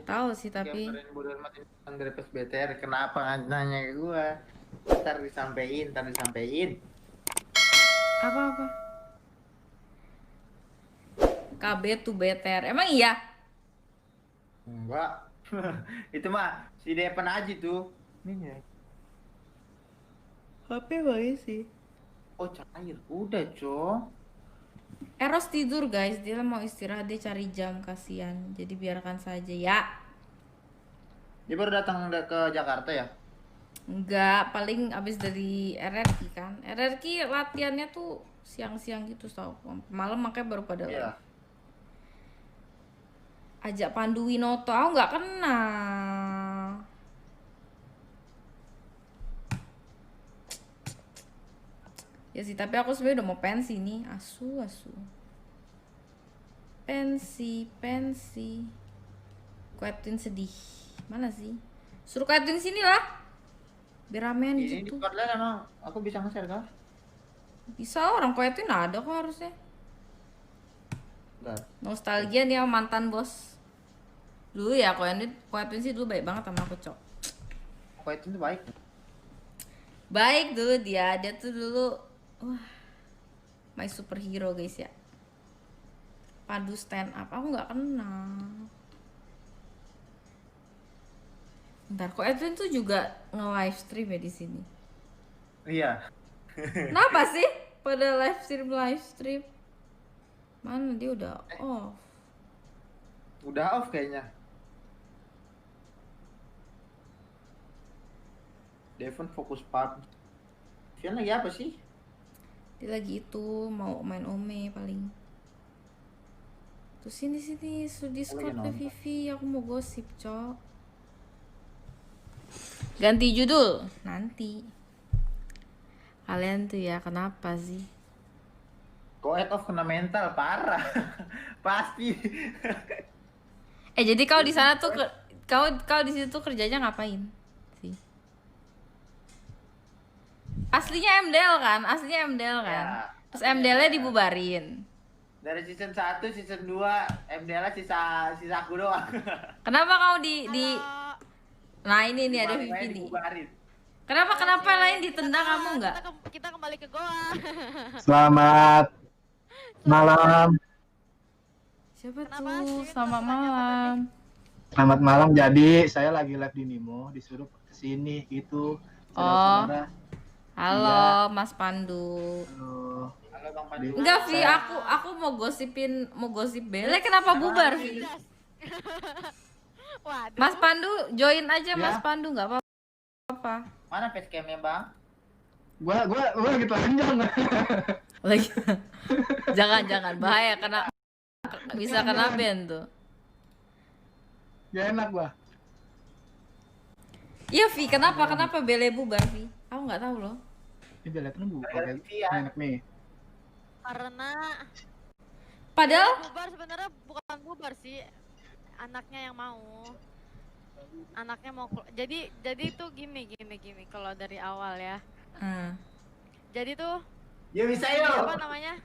Tahu sih tapi Gambarin bodoh amat ini dari pas BTR. Kenapa nggak nanya ke gua? Ntar disampein. apa-apa. KB tuh BTR. Emang iya? Enggak. Itu mah si Depan aja tuh. Ini ya. HP bagus sih. Oh cair. Udah cong. Eros tidur guys, dia mau istirahat, dia cari jam, kasihan. Jadi biarkan saja ya. Dia baru datang ke Jakarta ya? Enggak, paling abis dari RRQ kan. RRQ latihannya tuh siang-siang gitu tau. Malam makanya baru pada Iya. live. Ajak Pandu Winoto, aku nggak kenal. Ya sih, tapi aku sebenarnya udah mau pensi nih. Asu. Pensi. Kuetin sedih. Mana sih? Suruh kuetin sini lah. Biar ramean di Ini di situ. Portland emang aku bisa nge-share kah? Bisa orang kuetin ada kok harusnya. Enggak. Nostalgia nih sama mantan bos. Dulu ya kuetin sih dulu baik banget sama aku, Cok. Kok itu tuh baik. Baik dulu dia tuh dulu wah, my superhero guys ya. Pandu stand up, aku nggak kenal. Bentar, kok Edwin tuh juga nge-live stream ya di sini. Iya. Kenapa sih pada live stream? Mana dia udah off. Udah off kayaknya. Devon fokus PUBG. Vian lagi apa sih? Dia lagi itu mau main Ome paling. Tuh sini Discord nonton. Vivi, aku mau gosip, Cok. Ganti judul nanti. Kalian tuh ya kenapa sih? Kok off kena mental parah. Pasti. Jadi kau di sana tuh kau di situ kerjanya ngapain sih? Aslinya MDL kan? Ya, Terus MDL-nya dibubarin. dari season 1, season 2, MDL sisa aku doang. Kenapa kau di Halo. Nah, ini nih ada Dibubarin, Vivi nih. dibubarin. Kenapa Cek. lain ditendang Kita- kamu enggak? Kita kembali ke goa. Selamat malam. Siapa Kenapa tuh? sih? Selamat Tanya apa malam. Selamat malam. Jadi saya lagi live di Nimo, disuruh kesini gitu. Saudara-saudara. Halo, Mas Pandu. Halo. Halo Bang Pandu. Enggak, Vi, aku mau gosip Bele. Kenapa bubar, Vi? Waduh. Mas Pandu, join aja Ya. Mas Pandu, nggak apa-apa. Mana facecamnya Bang? Gua lagi telanjang. Lagi. jangan bahaya karena bisa kena ban tuh. Gak enak gua. Iya, Vi, kenapa Bele bubar, Vi? Aku nggak tahu loh. Ini lihatnya buka Gara-gara kayak Vivian. enak nih. Karena Padahal bubar sebenarnya bukan bubar sih. Anaknya yang mau. Anaknya mau jadi tuh gini kalau dari awal ya. Jadi tuh Ya bisa yuk. apa namanya?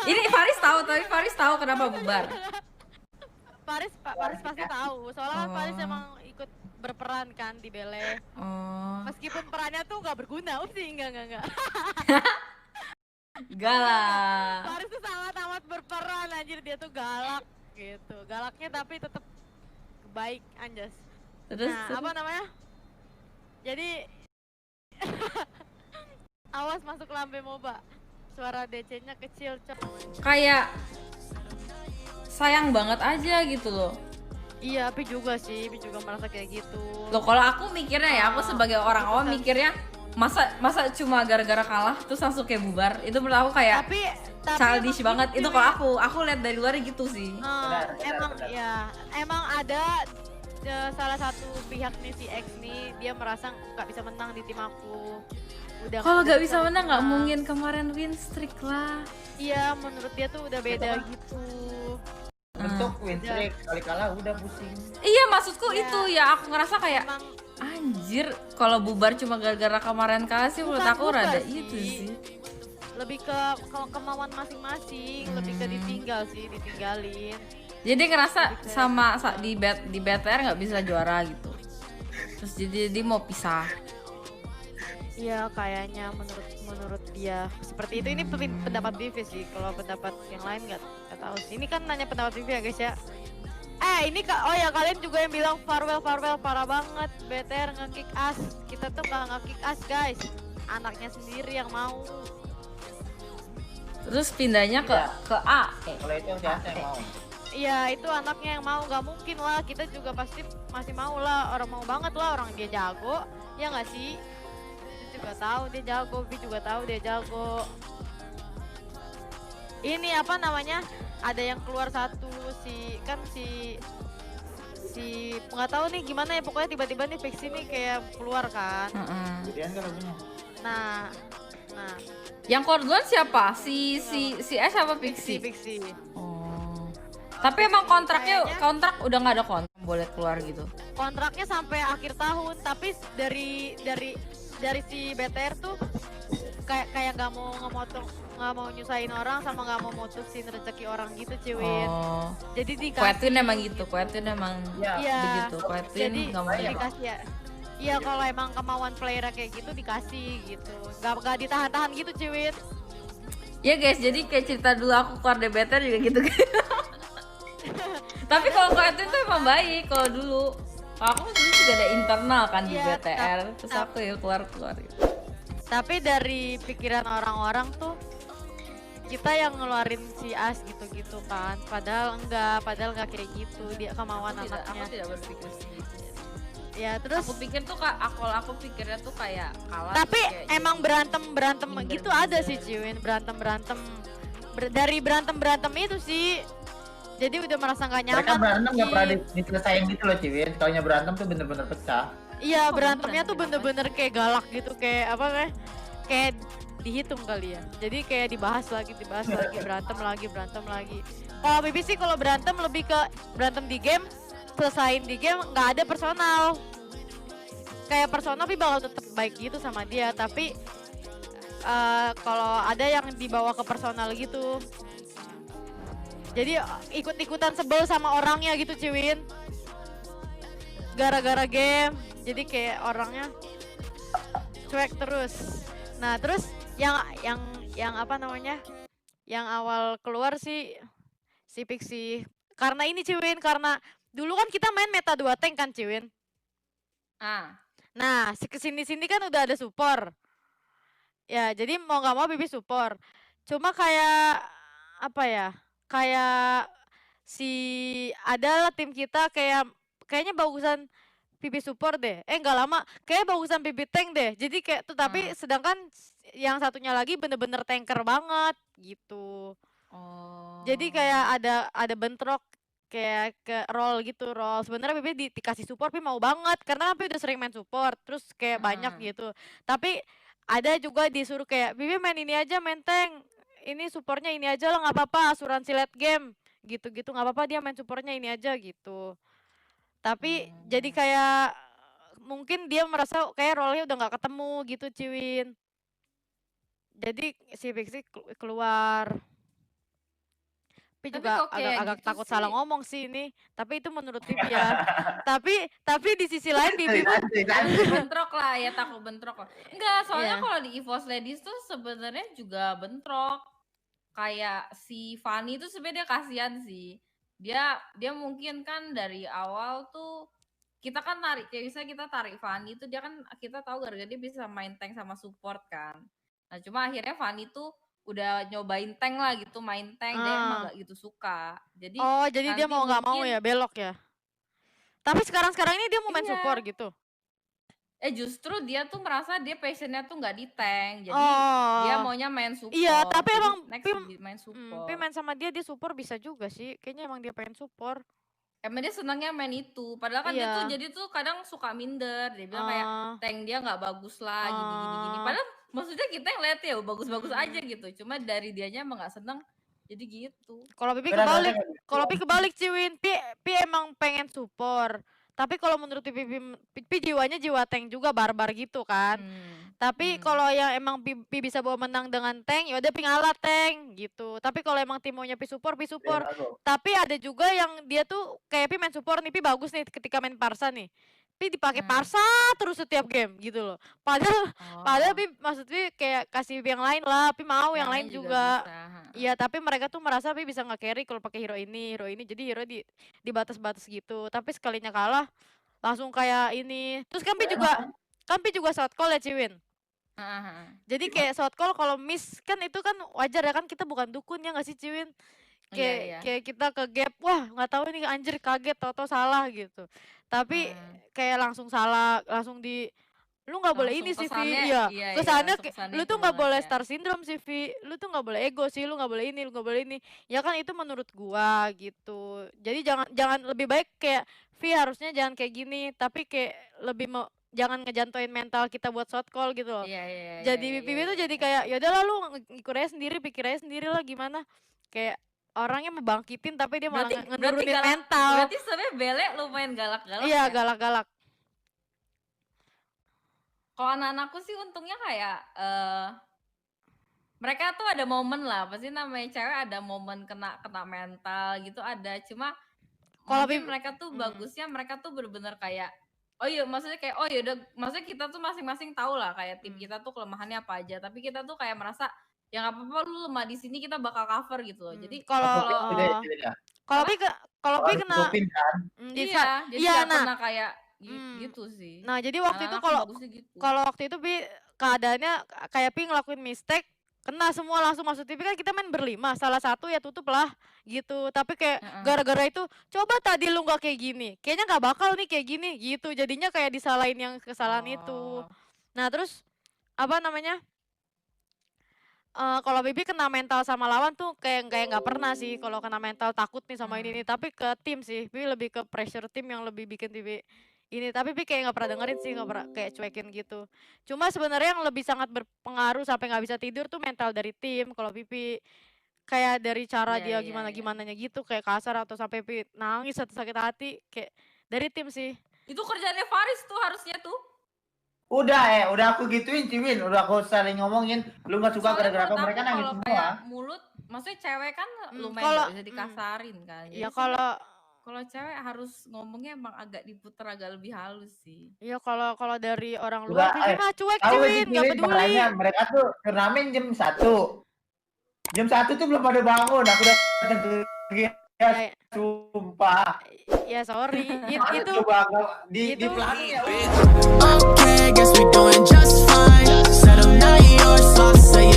ini Faris tahu kenapa bubar. Paris pasti tahu. Soalnya kan Paris emang ikut berperan kan di Bele. Oh, Meskipun perannya tuh nggak berguna, enggak. galak. Paris tuh sangat amat berperan, anjir, dia tuh galak gitu. Galaknya tapi tetap baik, anjas. Terus, Nah, apa namanya? Jadi awas masuk lambe MOBA. Suara DC-nya kecil, Cok. kayak sayang banget aja gitu loh. Iya, Pi juga merasa kayak gitu. Loh, kalau aku mikirnya ya, aku sebagai orang awam mikirnya masa cuma gara-gara kalah terus langsung kayak bubar. Itu menurut aku kayak Tapi childish emang banget. gitu, Itu kalau aku lihat dari luar gitu sih. Benar. Emang ada salah satu pihak nih, si X nih, dia merasa nggak bisa menang di tim aku. Udah Kalau nggak nggak bisa menang nggak menang. mungkin kemarin win streak lah. Iya, menurut dia tuh udah beda gitu. Untuk win streak sekali kalah udah pusing. Iya, maksudku Iya. itu ya, aku ngerasa kayak Emang anjir, kalau bubar cuma gara-gara kemarin kalah sih menurut Bukan aku bubar rada sih. itu sih. lebih ke kemauan masing-masing, lebih ke ditinggalin. Jadi ngerasa di BTR nggak bisa juara gitu. Terus jadi mau pisah. Iya kayaknya menurut dia seperti itu. Ini pendapat Vivi sih. Kalau pendapat yang lain nggak tahu sih. Ini kan nanya pendapat Vivi ya guys ya. Ini oh ya kalian juga yang bilang farewell parah banget. BTR nge-kick us. Kita tuh nggak nge-kick us guys. Anaknya sendiri yang mau. Terus pindahnya ke A. Kalau itu siapa yang mau? Iya itu anaknya yang mau, nggak mungkin lah. Kita juga pasti masih mau lah. Orang mau banget lah, orang dia jago. Ya nggak sih? Dia juga tahu dia jago, Vi juga tahu dia jago. Ini apa namanya? Ada yang keluar satu si nggak tahu nih gimana ya, pokoknya tiba-tiba nih Fiksi nih kayak keluar kan. Jadian kan lagunya. Nah. Yang keluar duluan siapa? Si S apa Pixie? Fiksi. Oh. Tapi emang kontrak udah nggak ada kontrak boleh keluar gitu. Kontraknya sampai akhir tahun, tapi dari si BTR tuh kayak nggak mau nyusahin orang sama nggak mau mutusin rezeki orang gitu Ciwin. Jadi dikasih. Kuetin emang gitu, Kuetin emang begitu. Kuetin jadi nggak mau dikasih ya. Iya kalau emang kemauan player kayak gitu dikasih gitu, nggak ditahan-tahan gitu Ciwin. Ya guys, jadi kayak cerita dulu aku keluar dari BTR juga gitu. Tapi kalau Kuetin tuh emang baik kalau dulu. Kalau aku dulu juga ada internal kan di BTR, terus aku ya keluar gitu. Tapi dari pikiran orang-orang tuh kita yang ngeluarin si As gitu-gitu kan, padahal nggak kayak gitu dia kemauan anaknya. Aku tidak berpikir segitu. Ya terus Aku pikir tuh aku pikirnya tuh kayak kalah. tapi kayak emang berantem gitu ada sih Ciwin, dari berantem itu sih. Jadi udah merasa nggak nyaman. Mereka berantem nggak pernah diselesain gitu loh Ciwin. Taunya berantem tuh bener-bener pecah. Iya berantemnya tuh bener-bener kayak galak gitu, kayak apa kayak dihitung kali ya. Jadi kayak dibahas lagi berantem lagi. Kalau Bibi sih kalau berantem lebih ke berantem di game, selesain di game, nggak ada personal. Kayak personal tapi bakal tetap baik gitu sama dia, tapi kalau ada yang dibawa ke personal gitu. Jadi ikut-ikutan sebel sama orangnya gitu Ciwin. Gara-gara game, jadi kayak orangnya cuek terus. Nah terus yang apa namanya, yang awal keluar si Pixie karena ini Ciwin, karena dulu kan kita main meta 2 tank kan Ciwin. Nah kesini kan udah ada support ya, jadi mau nggak mau Bibi support. Cuma kayak apa ya, kayak adalah tim kita kayaknya bagusan Pipi support deh. Nggak lama, kayak bagusan Pipi tank deh. Jadi kayak tuh, tapi sedangkan yang satunya lagi bener-bener tanker banget gitu. Jadi kayak ada bentrok kayak ke roll gitu, sebenarnya Pipi dikasih support Pipi mau banget karena Pipi udah sering main support, terus kayak banyak gitu. Tapi ada juga disuruh kayak Pipi main ini aja, main tank. Ini supportnya ini aja lah, nggak apa-apa, asuransi late game gitu-gitu, nggak apa-apa dia main supportnya ini aja gitu. Tapi jadi kayak mungkin dia merasa kayak role-nya udah nggak ketemu gitu Ciwin. Jadi si Pixie keluar. Tapi juga agak gitu takut salah ngomong sih ini, tapi itu menurut Bibi ya. tapi di sisi lain Bibi pun bentrok lah ya, takut bentrok lah. Enggak, soalnya kalau di EVOS Ladies tuh sebenarnya juga bentrok. Kayak si Fanny tuh sebenarnya kasihan sih. Dia mungkin kan dari awal tuh kita kan kayak misalnya kita tarik Fanny tuh, dia kan kita tahu gara-gara dia bisa main tank sama support kan. Nah cuma akhirnya Fanny tuh udah nyobain tank lah gitu, main tank dia emang gak gitu suka. Jadi jadi dia mau nggak mau ya belok ya. Tapi sekarang ini dia mau main support gitu. Justru dia tuh merasa dia passionnya tuh nggak di tank, jadi dia maunya main support. Iya, tapi emang main support. main sama dia support bisa juga sih. Kayaknya emang dia pengen support. Emang dia senangnya main itu. Padahal kan dia tuh jadi tuh kadang suka minder. Dia bilang kayak tank dia nggak bagus lah, gini. Padahal maksudnya kita yang lihat ya bagus-bagus aja gitu. Cuma dari dianya emang nggak seneng. Jadi gitu. Kalau Pipi kebalik Ciwin, Pi emang pengen support. Tapi kalau menurut Pipi jiwanya jiwa tank juga, barbar gitu kan. Tapi kalau yang emang Pi bisa bawa menang dengan tank, ya udah Pi ngalah tank gitu. Tapi kalau emang tim maunya Pi support. Tapi ada juga yang dia tuh kayak Pi main support nih, Pi bagus nih ketika main Parsa nih. Pi dipakai Parsa terus setiap game gitu loh. Padahal Pi maksud Pi kayak kasih yang lain lah, Pi mau yang lain juga. Iya, tapi mereka tuh merasa Pi bisa nge-carry kalau pakai hero ini. Jadi hero di batas-batas gitu. Tapi sekalinya kalah langsung kayak ini. Terus kan Pi juga shot call ya Ciwin. Jadi kayak shot call kalau miss kan itu kan wajar ya kan, kita bukan dukun ya nggak sih Ciwin? Kayak kita ke gap, wah nggak tahu ini anjir kaget tau salah gitu. Tapi kayak langsung salah, langsung lu nggak boleh ini sih Vi, kesannya lu tuh nggak boleh star syndrome sih Vi, lu tuh nggak boleh ego sih, lu nggak boleh ini, ya kan itu menurut gua gitu. Jadi jangan lebih baik kayak Vi harusnya jangan kayak gini, tapi kayak lebih jangan ngejantoin mental kita buat shot call gitu loh. Jadi Pipi tuh jadi kayak ya udahlah lu ngikut aja sendiri, pikir aja sendiri lah gimana. Kayak orangnya membangkitin tapi dia malah ngenurunin mental. Berarti sebenarnya Bele lumayan galak-galak. Iya, ya? galak-galak. Kalau anak-anakku sih untungnya kayak mereka tuh ada momen lah, pasti namanya cewek ada momen kena mental gitu ada. Cuma kalau mereka tuh bagusnya mereka tuh bener-bener kayak oh iya maksudnya kayak oh ya udah maksudnya kita tuh masing-masing tahu lah kayak tim kita tuh kelemahannya apa aja, tapi kita tuh kayak merasa ya nggak apa-apa lu lemah di sini kita bakal cover gitu loh. Jadi kalau Pi kena iya nah pernah kayak gitu sih. Nah jadi waktu itu kalau waktu itu Pi keadaannya kayak Pi ngelakuin mistake kena semua langsung masuk TV kan kita main berlima, salah satu ya tutup lah gitu. Tapi kayak gara-gara itu coba tadi lu nggak kayak gini, kayaknya nggak bakal nih kayak gini gitu. Jadinya kayak disalahin yang kesalahan itu. Nah terus apa namanya? Kalau Bibi kena mental sama lawan tuh kayak nggak pernah sih kalau kena mental takut nih sama ini tapi ke tim sih Bibi lebih ke pressure tim yang lebih bikin Bibi ini, tapi Bibi kayak nggak pernah dengerin sih, nggak pernah kayak cuekin gitu. Cuma sebenarnya yang lebih sangat berpengaruh sampai nggak bisa tidur tuh mental dari tim. Kalau Bibi kayak dari cara dia gimananya gitu kayak kasar atau sampai Bibi nangis atau sakit hati kayak dari tim sih. Itu kerjaannya Faris tuh harusnya tuh. Udah aku gituin Ciwin, udah aku saling ngomongin, lu gak suka gara-gara mereka nangis semua. Mulut, maksudnya cewek kan lumayan bisa dikasarin kan. Iya kalau cewek harus ngomongnya emang agak diputer agak lebih halus sih. Iya kalau dari orang luar Bibi mah cuek Ciwin, gak peduli. Mereka tuh turnamen jam 1. Jam 1 tuh belum pada bangun, aku udah datang ke sumpah. Ya sorry, itu di planning ya. Okay, guess we doing just fine. Said I'm not yours, so I'll say